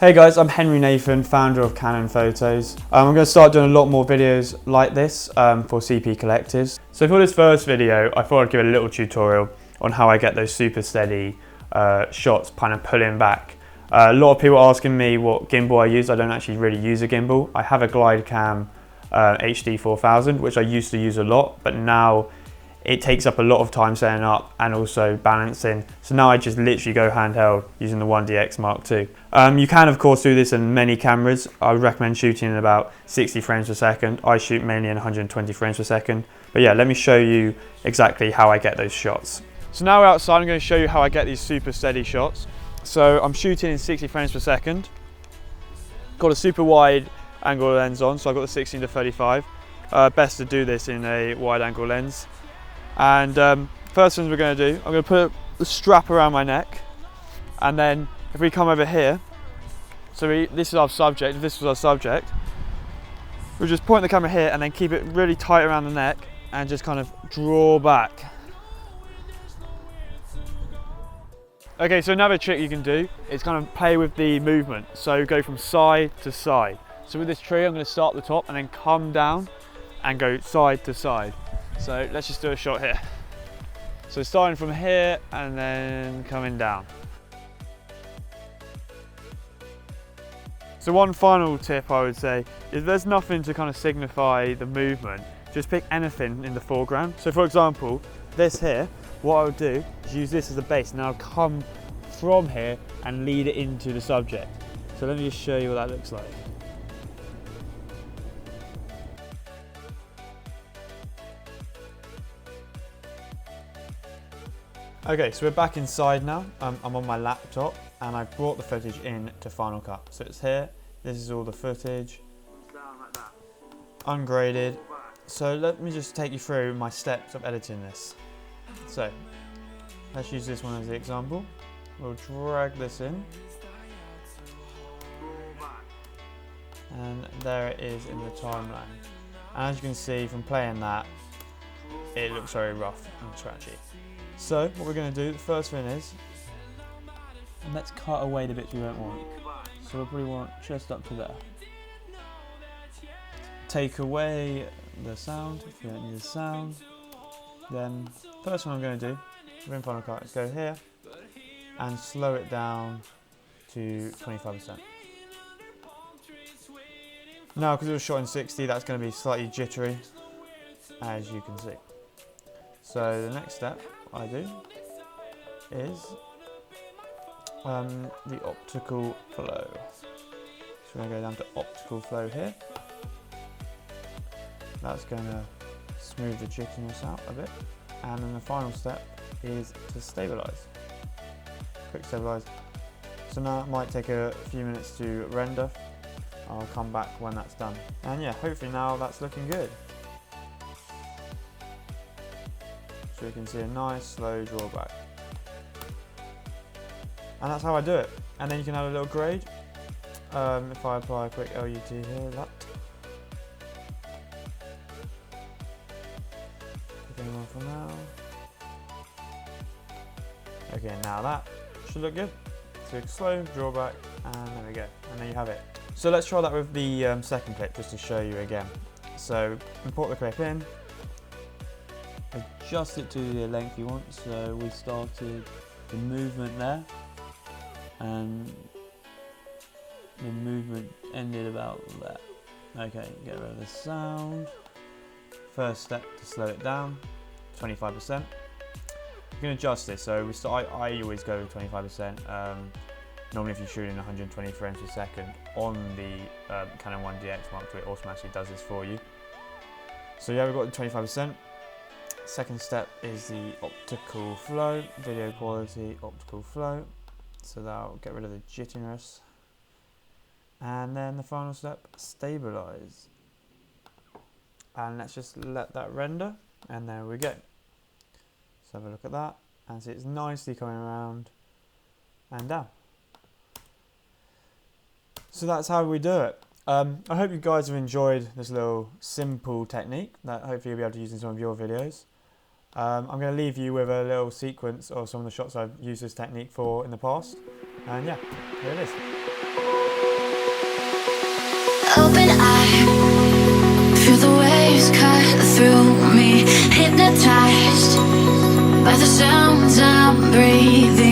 Hey guys, I'm Henry Nathan, founder of Canon Photos. I'm going to start doing a lot more videos like this for CP collectives. So for this first video, I thought I'd give a little tutorial on how I get those super steady shots kind of pulling back. A lot of people are asking me what gimbal I use. I don't actually really use a gimbal. I have a Glidecam HD 4000, which I used to use a lot, but now it takes up a lot of time setting up and also balancing. So now I just literally go handheld using the 1DX Mark II. You can of course do this in many cameras. I would recommend shooting in about 60 frames per second. I shoot mainly in 120 frames per second. But yeah, let me show you exactly how I get those shots. So now we're outside, I'm going to show you how I get these super steady shots. So I'm shooting in 60 frames per second. Got a super wide angle lens on, so I've got the 16 to 35. Best to do this in a wide angle lens. And first things we're going to do, I'm going to put the strap around my neck, and then if we come over here, so this is our subject, if this was our subject, we'll just point the camera here and then keep it really tight around the neck and just kind of draw back. Okay, so another trick you can do is kind of play with the movement, so go from side to side. So with this tree I'm going to start at the top and then come down and go side to side. So let's just do a shot here. So starting from here and then coming down. So one final tip I would say is there's nothing to kind of signify the movement. Just pick anything in the foreground. So for example, this here, what I would do is use this as a base and I'll come from here and lead it into the subject. So let me just show you what that looks like. Okay, so we're back inside now. I'm on my laptop and I brought the footage in to Final Cut. So it's here, this is all the footage, ungraded. So let me just take you through my steps of editing this. So let's use this one as the example. We'll drag this in. And there it is in the timeline. And as you can see from playing that, it looks very rough and scratchy. So what we're going to do, the first thing is, let's cut away the bits we don't want. So we'll probably want just up to there. Take away the sound, if you don't need the sound. Then, first one I'm going to do, we're in Final Cut, let's go here and slow it down to 25%. Now, because it was shot in 60, that's going to be slightly jittery, as you can see. So the next step I do is the optical flow. So we're going to go down to optical flow here. That's going to smooth the jittiness out a bit. And then the final step is to stabilize. Quick stabilize. So now it might take a few minutes to render. I'll come back when that's done. And yeah, hopefully now that's looking good. So you can see a nice slow drawback. And that's how I do it. And then you can add a little grade. If I apply a quick LUT here, that. Going on for now. Okay, now that should look good. So slow drawback, and there we go. And there you have it. So let's try that with the second clip just to show you again. So import the clip in. Adjust it to the length you want. So we started the movement there, and the movement ended about there. Okay, get rid of the sound. First step to slow it down, 25%. You can adjust this. So we start. I always go with 25%. Normally, if you're shooting 120 frames per second on the Canon 1DX Mark II, it automatically does this for you. So yeah, we've got the 25%. Second step is the optical flow, video quality, optical flow. So that'll get rid of the jittiness. And then the final step, stabilize. And let's just let that render, and there we go. Let's have a look at that, and see it's nicely coming around and down. So that's how we do it. I hope you guys have enjoyed this little simple technique that hopefully you'll be able to use in some of your videos. I'm going to leave you with a little sequence of some of the shots I've used this technique for in the past. And yeah, here it is. open eye, feel the waves cut through me, hypnotized by the sounds I'm breathing.